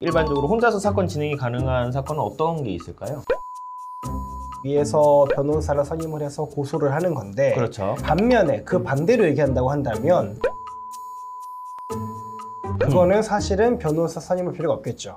일반적으로 혼자서 사건 진행이 가능한 사건은 어떤 게 있을까요? 위에서 변호사를 선임을 해서 고소를 하는 건데, 그렇죠. 반면에 그 반대로 얘기한다고 한다면 그거는 사실은 변호사 선임할 필요가 없겠죠.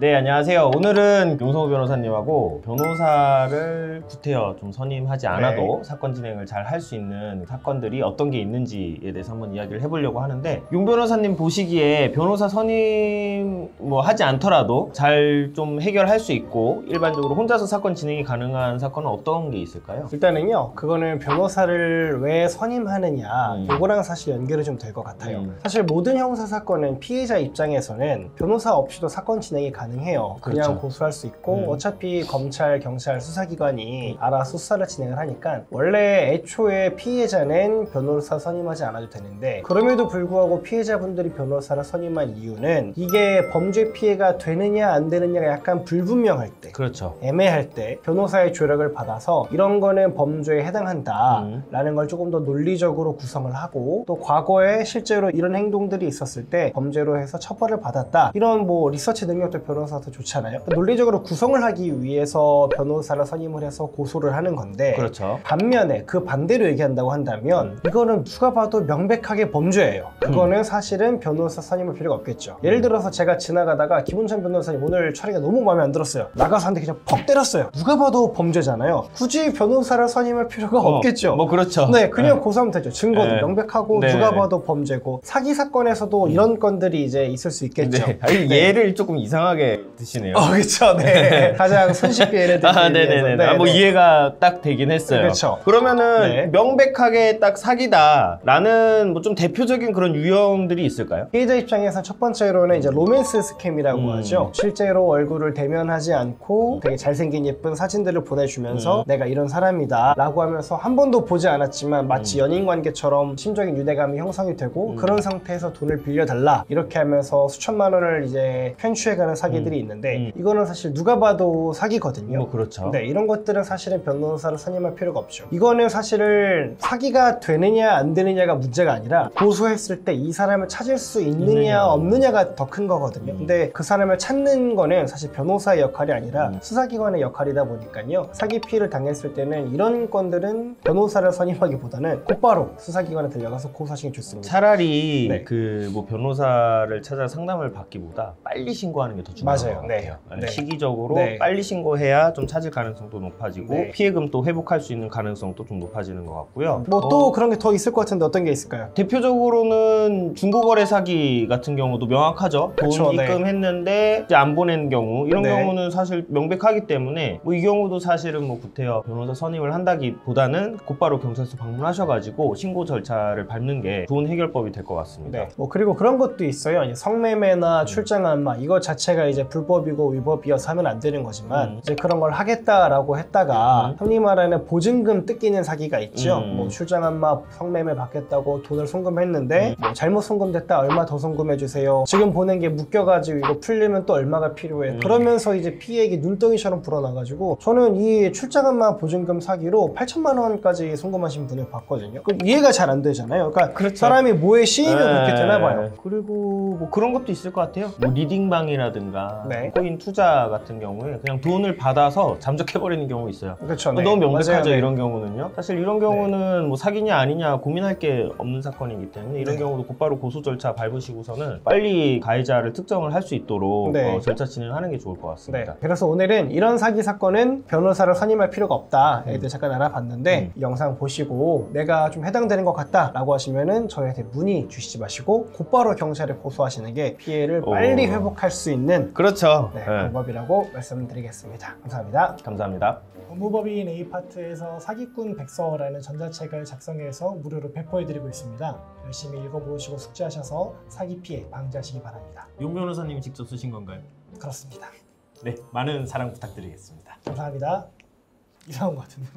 네, 안녕하세요. 오늘은 용성우 변호사님하고 변호사를 구태여 좀 선임하지 않아도 사건 진행을 잘 할 수 있는 사건들이 어떤 게 있는지에 대해서 한번 이야기를 해보려고 하는데, 용 변호사님 보시기에 변호사 선임 하지 않더라도 잘 좀 해결할 수 있고 일반적으로 혼자서 사건 진행이 가능한 사건은 어떤 게 있을까요? 일단은요, 그거는 변호사를 왜 선임하느냐, 요거랑 사실 연결이 좀 될 것 같아요. 사실 모든 형사 사건은 피해자 입장에서는 변호사 없이도 사건 진행이 가능해요. 그냥 그렇죠. 고소할 수 있고 어차피 검찰, 경찰, 수사기관이 알아서 수사를 진행을 하니까 원래 애초에 피해자는 변호사 선임하지 않아도 되는데, 그럼에도 불구하고 피해자분들이 변호사를 선임한 이유는 이게 범죄 피해가 되느냐 안 되느냐가 약간 불분명할 때, 그렇죠. 애매할 때 변호사의 조력을 받아서 이런 거는 범죄에 해당한다 라는 걸 조금 더 논리적으로 구성을 하고, 또 과거에 실제로 이런 행동들이 있었을 때 범죄로 해서 처벌을 받았다, 이런 리서치 능력도 변호사한테 좋잖아요. 논리적으로 구성을 하기 위해서 변호사를 선임을 해서 고소를 하는 건데, 그렇죠. 반면에 그 반대로 얘기한다고 한다면 이거는 누가 봐도 명백하게 범죄예요. 그거는 사실은 변호사 선임할 필요가 없겠죠. 예를 들어서 제가 지나가다가 김은찬 변호사님 오늘 처리가 너무 마음에 안 들었어요. 나가서 한 대 그냥 퍽 때렸어요. 누가 봐도 범죄잖아요. 굳이 변호사를 선임할 필요가 없겠죠. 그렇죠. 네, 그냥 고소하면 되죠. 증거도 네. 명백하고 네. 누가 봐도 범죄고, 사기 사건에서도 이런 건들이 이제 있을 수 있겠죠. 네. 아니, 예를 조금 이상하게 드시네요. 그렇죠. 네. 가장 손쉽게 예를 들기 위해서. 네네네. 네. 이해가 딱 되긴 했어요. 그렇죠. 그러면은 네. 명백하게 딱 사기다라는 좀 대표적인 그런 유형들이 있을까요? 피해자 입장에서 첫 번째로는 이제 로맨스 스캠이라고 하죠. 실제로 얼굴을 대면하지 않고 되게 잘생긴 예쁜 사진들을 보내주면서 내가 이런 사람이다 라고 하면서 한 번도 보지 않았지만 마치 연인 관계처럼 심적인 유대감이 형성이 되고 그런 상태에서 돈을 빌려달라 이렇게 하면서 수천만 원을 이제 편취해가는 사기들이 있는데, 이거는 사실 누가 봐도 사기거든요. 그렇죠. 네, 이런 것들은 사실은 변호사를 선임할 필요가 없죠. 이거는 사실은 사기가 되느냐 안 되느냐가 문제가 아니라 고소했을 때 이 사람을 찾을 수 있느냐 없느냐가 더 큰 거거든요. 근데 그 사람을 찾는 거는 사실 변호사의 역할이 아니라 수사기관의 역할이다 보니까요, 사기 피해를 당했을 때는 이런 건들은 변호사를 선임하기보다는 곧바로 수사기관에 들려가서 고소하시는 게 좋습니다. 차라리 네. 변호사를 찾아 상담을 받기보다 빨리 신고하는 게 더 중요한 것 맞아요. 같아요. 네. 시기적으로 네. 빨리 신고해야 좀 찾을 가능성도 높아지고 네. 피해금 또 회복할 수 있는 가능성도 좀 높아지는 것 같고요. 또 그런 게 더 있을 것 같은데 어떤 게 있을까요? 대표적으로는 중고거래 사기 같은 경우도 명확하죠. 그쵸, 돈 네. 입금했는데 이제 안 보낸 경우, 이런 네. 경우는 사실 명백하기 때문에 이 경우도 사실은 구태여 변호사 선임을 한다기보다는 곧바로 경찰서 방문하셔가지고 신고 절차를 밟는 게 좋은 해결법이 될 것 같습니다. 네. 그리고 그런 것도 있어요. 이제 성매매나 출장안마 이거 자체가 이제 불법이고 위법이어서 하면 안 되는 거지만 이제 그런 걸 하겠다라고 했다가 흔히 말하는 보증금 뜯기는 사기가 있죠. 출장안마 성매매 받겠다고 돈을 송금했는데 잘못 송금됐다, 얼마 더 송금해 주세요, 지금 보낸 게 묶여가지고 이거 풀리면 또 얼마가 필요해, 그러면서 이제 피해액이 눈덩이처럼 불어나가지고, 저는 이 출장안마 보증금 사기로 8천만 원까지 송금하신 분을 봤거든요. 그럼 이해가 잘 안 되잖아요. 그러니까 그렇죠. 사람이 뭐에 씌이면 그렇게 되나 봐요. 그리고 그런 것도 있을 것 같아요. 리딩방이라든가 네. 코인 투자 같은 경우에 그냥 돈을 받아서 잠적해버리는 경우 있어요. 그렇죠. 네. 너무 명백하죠. 맞아요. 네. 이런 경우는요. 사실 이런 경우는 사기냐 아니냐 고민할 게 없는 사건이기 때문에 이런 경우도 곧바로 고소 절차 밟으시고서는 빨리 가해자를 특정을 할 수 있도록 절차 진행하는 게 좋을 것 같습니다. 네. 그래서 오늘은 이런 사기 사건은 변호사를 선임할 필요가 없다 애들 잠깐 알아봤는데, 이 영상 보시고 내가 좀 해당되는 것 같다 라고 하시면은 저희한테 문의 주시지 마시고 곧바로 경찰에 고소하시는 게 피해를 빨리 회복할 수 있는 그렇죠. 방법이라고 말씀드리겠습니다. 감사합니다. 감사합니다. 법무법인 A파트에서 사기꾼 백서라는 전자책을 작성해서 무료로 배포해드리고 있습니다. 열심히 읽어보시고 숙지하셔서 사기 피해 방지하시기 바랍니다. 용 변호사님이 직접 쓰신 건가요? 그렇습니다. 네, 많은 사랑 부탁드리겠습니다. 감사합니다. 이상한 것 같은데.